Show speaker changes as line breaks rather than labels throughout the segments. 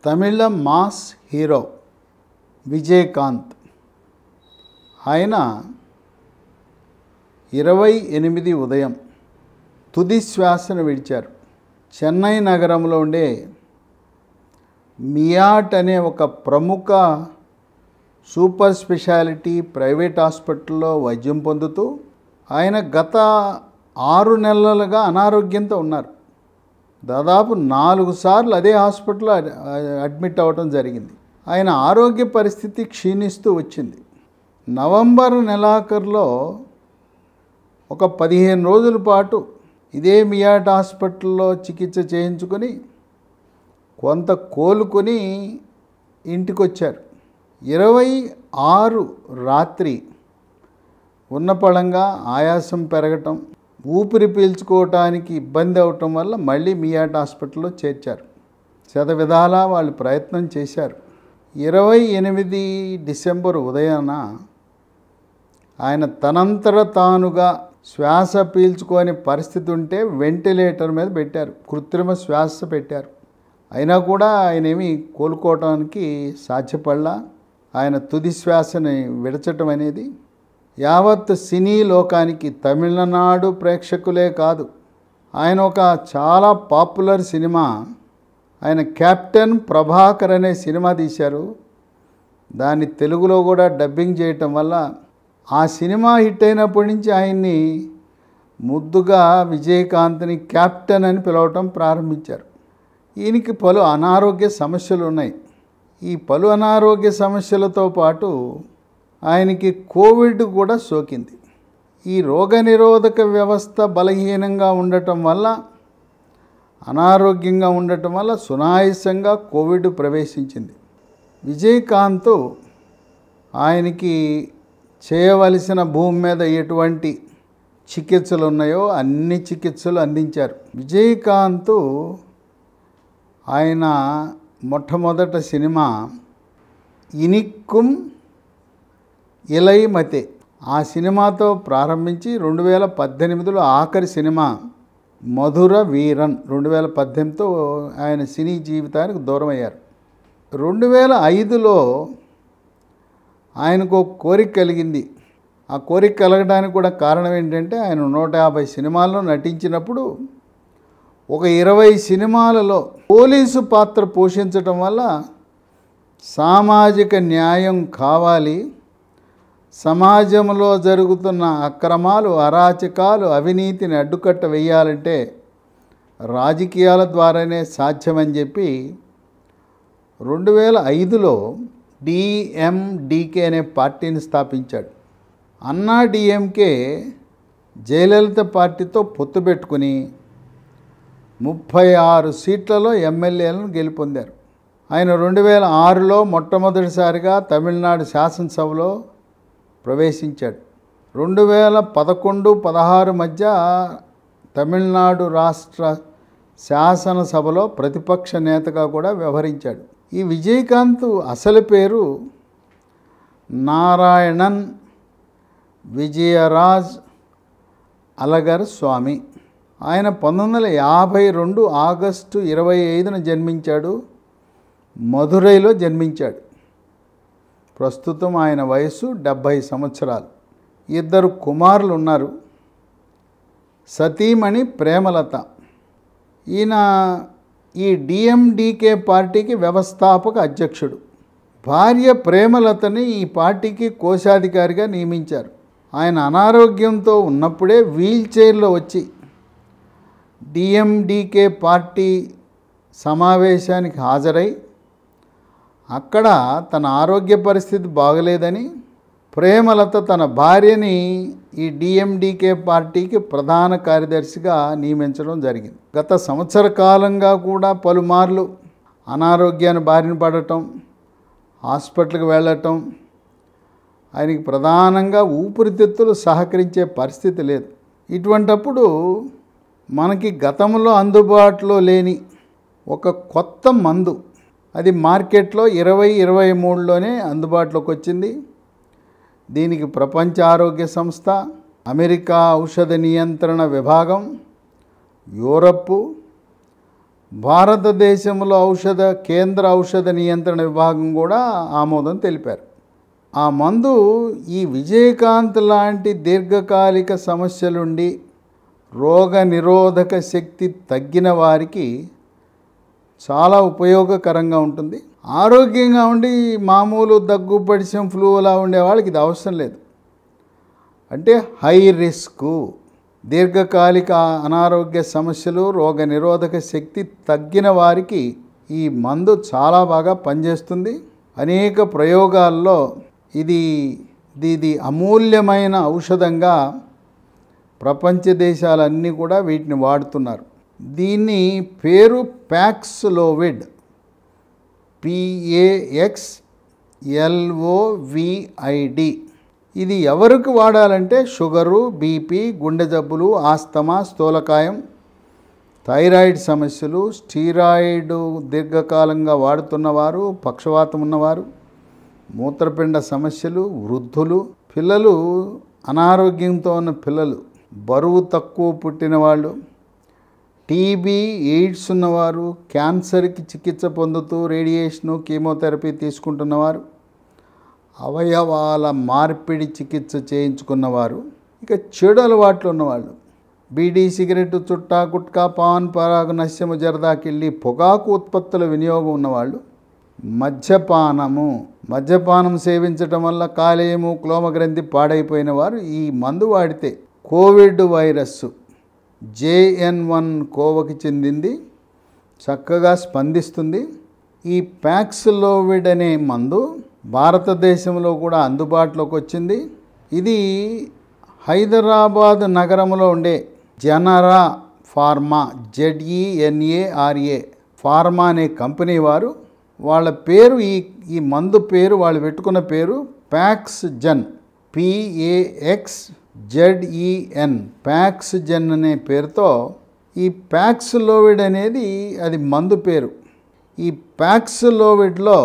తమిళ mass hero Vijayakanth ఆయన 28 ఉదయం తుది శ్వాసను విడిచారు. చెన్నై నగరంలో ఉండే మియాట్ అనే ఒక ప్రముఖ సూపర్ స్పెషాలిటీ ప్రైవేట్ హాస్పిటల్లో వైద్యం పొందుతూ ఆయన గత 6 నెలలుగా అనారోగ్యంతో ఉన్నారు. దాదాపు 4 సార్లు అదే హాస్పిటల్లో అడ్మిట్ అవ్వడం జరిగింది. ఆయన ఆరోగ్య పరిస్థితి క్షీణిస్తూ వచ్చింది. నవంబర్ నెలాఖరులో ఒక 15 రోజుల పాటు ఇదే మియాట్ హాస్పిటల్లో చికిత్స చేయించుకొని కొంత కోలుకొని ఇంటికి వచ్చారు. 26 రాత్రి ఉన్నపళంగా ఆయాసం పెరగటం, ఊపిరి పీల్చుకోవటానికి ఇబ్బంది అవటం వల్ల మళ్ళీ మియాట్ హాస్పిటల్లో చేర్చారు. శతవిధాలా వాళ్ళు ప్రయత్నం చేశారు. 28 డిసెంబర్ ఉదయాన ఆయన తనంతట తానుగా శ్వాస పీల్చుకోని పరిస్థితి ఉంటే వెంటిలేటర్ మీద పెట్టారు, కృత్రిమ శ్వాస పెట్టారు. అయినా కూడా ఆయన ఏమీ కోలుకోవటానికి సాధ్యపడలా. ఆయన తుది శ్వాసని విడచటం అనేది యావత్ సినీ లోకానికి, తమిళనాడు ప్రేక్షకులే కాదు, ఆయన ఒక చాలా పాపులర్ సినిమా, ఆయన కెప్టెన్ ప్రభాకర్ అనే సినిమా తీశారు. దాన్ని తెలుగులో కూడా డబ్బింగ్ చేయటం వల్ల ఆ సినిమా హిట్ అయినప్పటి నుంచి ఆయన్ని ముద్దుగా విజయకాంత్ని కెప్టెన్ అని పిలవటం ప్రారంభించారు. ఈయనకి పలు అనారోగ్య సమస్యలు ఉన్నాయి. ఈ పలు అనారోగ్య సమస్యలతో పాటు ఆయనకి కోవిడ్ కూడా సోకింది. ఈ రోగనిరోధక వ్యవస్థ బలహీనంగా ఉండటం వల్ల, అనారోగ్యంగా ఉండటం వల్ల సునాయాసంగా కోవిడ్ ప్రవేశించింది. విజయకాంత్ ఆయనకి చేయవలసిన భూమి మీద ఎటువంటి చికిత్సలు ఉన్నాయో అన్ని చికిత్సలు అందించారు. విజయకాంత్ ఆయన మొట్టమొదటి సినిమా ఇనిక్కుం ఇలైమతే, ఆ సినిమాతో ప్రారంభించి 2018లో ఆఖరి సినిమా మధుర వీరన్ 2018తో ఆయన సినీ జీవితానికి దూరం అయ్యారు. 2005లో ఆయనకు ఒక కోరిక కలిగింది. ఆ కోరిక కలగడానికి కూడా కారణం ఏంటంటే ఆయన 150 సినిమాల్లో నటించినప్పుడు ఒక 20 సినిమాలలో పోలీసు పాత్ర పోషించటం వల్ల సామాజిక న్యాయం కావాలి, సమాజంలో జరుగుతున్న అక్రమాలు, అరాచకాలు, అవినీతిని అడ్డుకట్ట వేయాలంటే రాజకీయాల ద్వారానే సాధ్యమని చెప్పి 2005లో డిఎండికే అనే పార్టీని స్థాపించాడు. అన్నా డిఎంకే జయలలిత పార్టీతో పొత్తు పెట్టుకుని 36 సీట్లలో ఎమ్మెల్యేలను గెలుపొందారు. ఆయన 2006లో మొట్టమొదటిసారిగా తమిళనాడు శాసనసభలో ప్రవేశించాడు. 2011-16 మధ్య తమిళనాడు రాష్ట్ర శాసనసభలో ప్రతిపక్ష నేతగా కూడా వ్యవహరించాడు. ఈ విజయకాంత్ అసలు పేరు నారాయణన్ విజయరాజ్ అలగర్ స్వామి. ఆయన 1952 ఆగస్టు 25న జన్మించాడు. మధురైలో జన్మించాడు. ప్రస్తుతం ఆయన వయసు 70 సంవత్సరాలు. 2 కుమారులు ఉన్నారు. సతీమణి ప్రేమలత. ఈయన ఈ డిఎండికే పార్టీకి వ్యవస్థాపక అధ్యక్షుడు. భార్య ప్రేమలతని ఈ పార్టీకి కోశాధికారిగా నియమించారు. ఆయన అనారోగ్యంతో ఉన్నప్పుడే వీల్ చైర్లో వచ్చి డిఎండికే పార్టీ సమావేశానికి హాజరై అక్కడ తన ఆరోగ్య పరిస్థితి బాగలేదని ప్రేమలత తన భార్యని ఈ డిఎండికే పార్టీకి ప్రధాన కార్యదర్శిగా నియమించడం జరిగింది. గత సంవత్సర కాలంగా కూడా పలుమార్లు అనారోగ్యాన్ని బారిన పడటం, హాస్పిటల్కి వెళ్ళటం, ఆయనకి ప్రధానంగా ఊపిరితిత్తులు సహకరించే పరిస్థితి లేదు. ఇటువంటప్పుడు మనకి గతంలో అందుబాటులో లేని ఒక కొత్త మందు, అది మార్కెట్లో 2023లోనే అందుబాటులోకి వచ్చింది. దీనికి ప్రపంచ ఆరోగ్య సంస్థ, అమెరికా ఔషధ నియంత్రణ విభాగం, యూరప్, భారతదేశంలో కేంద్ర ఔషధ నియంత్రణ విభాగం కూడా ఆమోదం తెలిపారు. ఆ మందు ఈ విజయకాంత్ లాంటి దీర్ఘకాలిక సమస్యలుండి రోగ నిరోధక శక్తి తగ్గిన వారికి చాలా ఉపయోగకరంగా ఉంటుంది. ఆరోగ్యంగా ఉండి మామూలు దగ్గు పడిసం ఫ్లూ అలా ఉండే వాళ్ళకి ఇది అవసరం లేదు. అంటే హై రిస్క్ దీర్ఘకాలిక అనారోగ్య సమస్యలు రోగ నిరోధక శక్తి తగ్గిన వారికి ఈ మందు చాలా బాగా పనిచేస్తుంది. అనేక ప్రయోగాల్లో ఇది అమూల్యమైన ఔషధంగా ప్రపంచ దేశాలన్నీ కూడా వీటిని వాడుతున్నారు. దీన్ని పేరు ప్యాక్స్లోవిడ్, PAXLOVID. ఇది ఎవరికి వాడాలంటే షుగరు, బీపీ, గుండె జబ్బులు, ఆస్తమా, స్థూలకాయం, థైరాయిడ్ సమస్యలు, స్టీరాయిడ్ దీర్ఘకాలంగా వాడుతున్నవారు, పక్షవాతం ఉన్నవారు, మూత్రపిండ సమస్యలు, వృద్ధులు, పిల్లలు, అనారోగ్యంతో ఉన్న పిల్లలు, బరువు తక్కువ పుట్టిన వాళ్ళు, టీబీ, ఎయిడ్స్ ఉన్నవారు, క్యాన్సర్కి చికిత్స పొందుతూ రేడియేషను, కీమోథెరపీ తీసుకుంటున్నవారు, అవయవాల మార్పిడి చికిత్స చేయించుకున్నవారు, ఇక చెడు అలవాట్లు ఉన్నవాళ్ళు, బీడీ, సిగరెట్, చుట్టా, గుట్కా, పాన్ పరాగు, నశ్యము, జరదాకిళ్ళి, పొగాకు ఉత్పత్తుల వినియోగం ఉన్నవాళ్ళు, మద్యపానం సేవించటం వల్ల కాలేయము, క్లోమగ్రంథి పాడైపోయిన వారు ఈ మందు వాడితే కోవిడ్ వైరస్ JN1 కోవకి చెందింది చక్కగా స్పందిస్తుంది. ఈ ప్యాక్స్లోవిడ్ అనే మందు భారతదేశంలో కూడా అందుబాటులోకి వచ్చింది. ఇది హైదరాబాద్ నగరంలో ఉండే జనరా ఫార్మా, ZENARA ఫార్మా అనే కంపెనీ వారు వాళ్ళ పేరు ఈ మందు పేరు వాళ్ళు పెట్టుకున్న పేరు ప్యాక్స్జెన్, PAXZEN, ప్యాక్స్జెన్ అనే పేరుతో ఈ ప్యాక్స్లోవిడ్ అనేది అది మందు పేరు. ఈ ప్యాక్స్లోవిడ్లో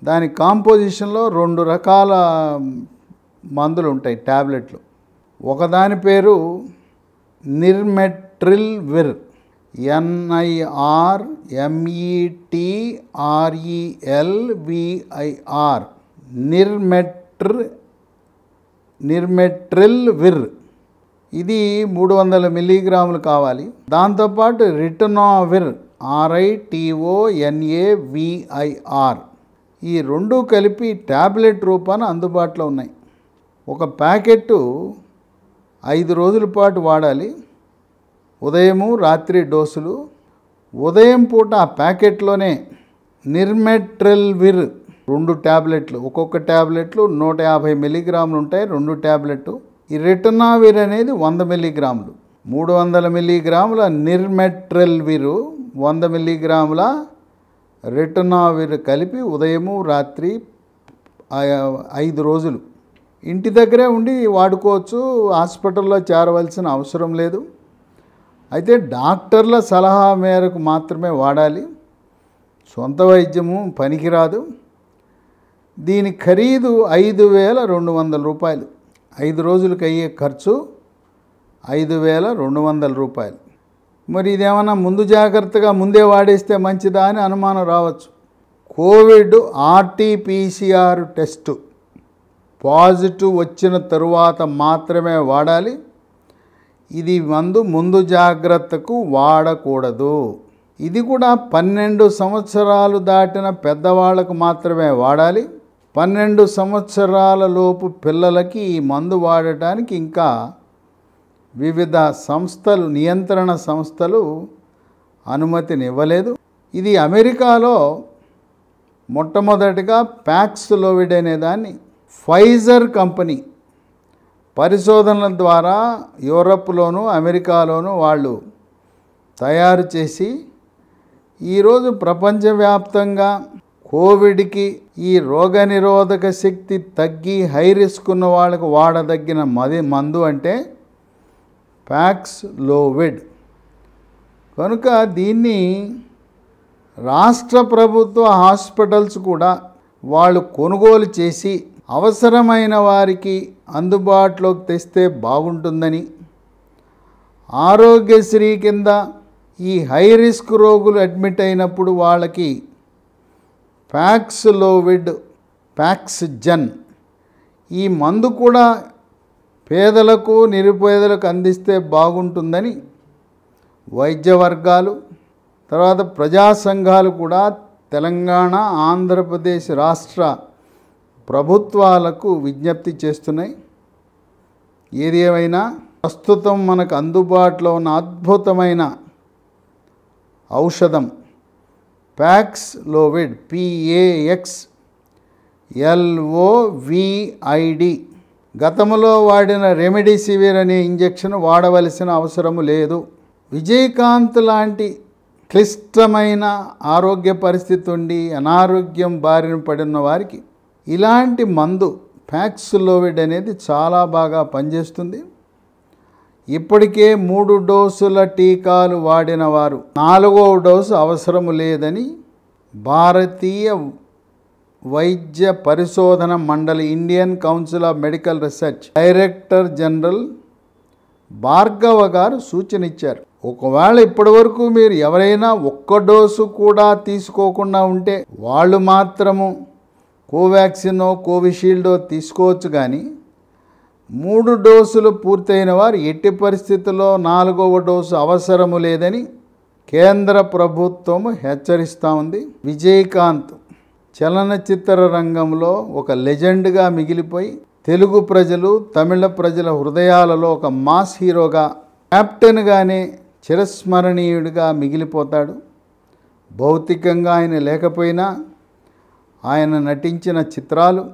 దాని కాంపోజిషన్లో 2 రకాల మందులు ఉంటాయి, ట్యాబ్లెట్లు. ఒకదాని పేరు నిర్మెట్రిల్విర్, NIRMETRELVIR, నిర్మెట్రిల్విర్. ఇది 300 మిల్లీగ్రాములు కావాలి. దాంతోపాటు రిటనోవిర్, RITONAVIR, ఈ 2 కలిపి ట్యాబ్లెట్ రూపాన అందుబాటులో ఉన్నాయి. ఒక ప్యాకెట్టు 5 రోజుల పాటు వాడాలి. ఉదయము రాత్రి డోసులు. ఉదయం పూట ఆ ప్యాకెట్లోనే నిర్మెట్రిల్విర్ 2 ట్యాబ్లెట్లు, ఒక్కొక్క ట్యాబ్లెట్లు 150 మిల్లీగ్రాములు ఉంటాయి, 2 ట్యాబ్లెట్లు. ఈ రిటనావిర్ అనేది 100 మిల్లీగ్రాములు. 300 మిల్లీగ్రాముల నిర్మెట్రిల్విర్, 100 మిల్లీగ్రాముల రిటనావిర్ కలిపి ఉదయము రాత్రి 5 రోజులు ఇంటి దగ్గరే ఉండి వాడుకోవచ్చు. హాస్పిటల్లో చేరవలసిన అవసరం లేదు. అయితే డాక్టర్ల సలహా మేరకు మాత్రమే వాడాలి. సొంత వైద్యము పనికిరాదు. దీని ఖరీదు 5,200 రూపాయలు. 5 రోజులకు అయ్యే ఖర్చు 5,200 రూపాయలు. మరి ఇదేమన్నా ముందు జాగ్రత్తగా ముందే వాడేస్తే మంచిదా అని అనుమానం రావచ్చు. కోవిడ్ RT-PCR టెస్టు పాజిటివ్ వచ్చిన తరువాత మాత్రమే వాడాలి. ఇది ముందు జాగ్రత్తకు వాడకూడదు. ఇది కూడా 12 సంవత్సరాలు దాటిన పెద్దవాళ్లకు మాత్రమే వాడాలి. 12 సంవత్సరాల లోపు పిల్లలకి ఈ మందు వాడటానికి ఇంకా వివిధ సంస్థలు, నియంత్రణ సంస్థలు అనుమతినివ్వలేదు. ఇది అమెరికాలో మొట్టమొదటిగా ప్యాక్స్లోవిడ్ అనే దాన్ని ఫైజర్ కంపెనీ పరిశోధనల ద్వారా యూరప్లోను అమెరికాలోను వాళ్ళు తయారు చేసి ఈరోజు ప్రపంచవ్యాప్తంగా కోవిడ్కి ఈ రోగనిరోధక శక్తి తగ్గి హై రిస్క్ ఉన్న వాళ్ళకు వాడదగిన మందు అంటే ప్యాక్స్లోవిడ్. కనుక దీన్ని రాష్ట్ర ప్రభుత్వ హాస్పిటల్స్ కూడా వాళ్ళు కొనుగోలు చేసి అవసరమైన వారికి అందుబాటులోకి తెస్తే బాగుంటుందని, ఆరోగ్యశ్రీ కింద ఈ హై రిస్క్ రోగులు అడ్మిట్ అయినప్పుడు వాళ్ళకి ప్యాక్స్లోవిడ్, ప్యాక్స్జన్ ఈ మందు కూడా పేదలకు నిరుపేదలకు అందిస్తే బాగుంటుందని వైద్య వర్గాలు, తర్వాత ప్రజా సంఘాలు కూడా తెలంగాణ, ఆంధ్రప్రదేశ్ రాష్ట్ర ప్రభుత్వాలకు విజ్ఞప్తి చేస్తున్నాయి. ఏది ఏమైనా ప్రస్తుతం మనకు అందుబాటులో ఉన్న అద్భుతమైన ఔషధం ప్యాక్స్లోవిడ్, PAXLOVID. గతంలో వాడిన రెమిడిసివిర్ అనే ఇంజెక్షన్ వాడవలసిన అవసరము లేదు. విజయకాంత్ లాంటి క్లిష్టమైన ఆరోగ్య పరిస్థితి ఉండి అనారోగ్యం బారిన పడిన వారికి ఇలాంటి మందు ప్యాక్స్లోవిడ్ అనేది చాలా బాగా పనిచేస్తుంది. ఇప్పటికే 3 డోసుల టీకాలు వాడిన వారు 4వ డోసు అవసరం లేదని భారతీయ వైద్య పరిశోధన మండలి, Indian council of medical research director general Bhargava గారు సూచన ఇచ్చారు. ఒకవేళ ఇప్పటివరకు మీరు ఎవరైనా 1 డోసు కూడా తీసుకోకుండా ఉంటే వాళ్ళు మాత్రము కోవాక్సినో కోవిషీల్డో తీసుకోవచ్చు, కానీ 3 డోసులు పూర్తయిన వారు ఎట్టి పరిస్థితుల్లో 4వ డోసు అవసరము లేదని కేంద్ర ప్రభుత్వం హెచ్చరిస్తూ ఉంది. విజయకాంత్ చలనచిత్ర రంగంలో ఒక లెజెండ్గా మిగిలిపోయి తెలుగు ప్రజలు, తమిళ ప్రజల హృదయాలలో ఒక మాస్ హీరోగా, కెప్టెన్గానే చిరస్మరణీయుడిగా మిగిలిపోతాడు. భౌతికంగా ఆయన లేకపోయినా ఆయన నటించిన చిత్రాలు,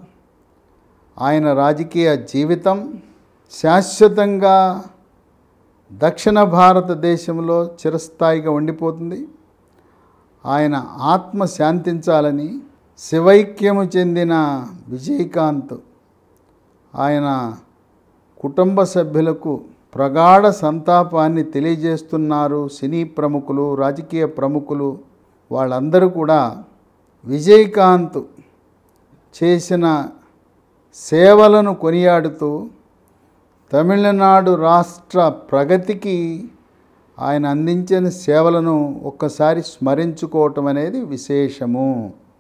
ఆయన రాజకీయ జీవితం శాశ్వతంగా దక్షిణ భారతదేశంలో చిరస్థాయిగా ఉండిపోతుంది. ఆయన ఆత్మ శాంతించాలని శివైక్యము చెందిన విజయకాంత్ ఆయన కుటుంబ సభ్యులకు ప్రగాఢ సంతాపాన్ని తెలియజేస్తున్నారు. సినీ ప్రముఖులు, రాజకీయ ప్రముఖులు వాళ్ళందరూ కూడా విజయకాంత్ చేసిన సేవలను కొనియాడుతూ తమిళనాడు రాష్ట్ర ప్రగతికి ఆయన అందించిన సేవలను ఒక్కసారి స్మరించుకోవటం అనేది విశేషము.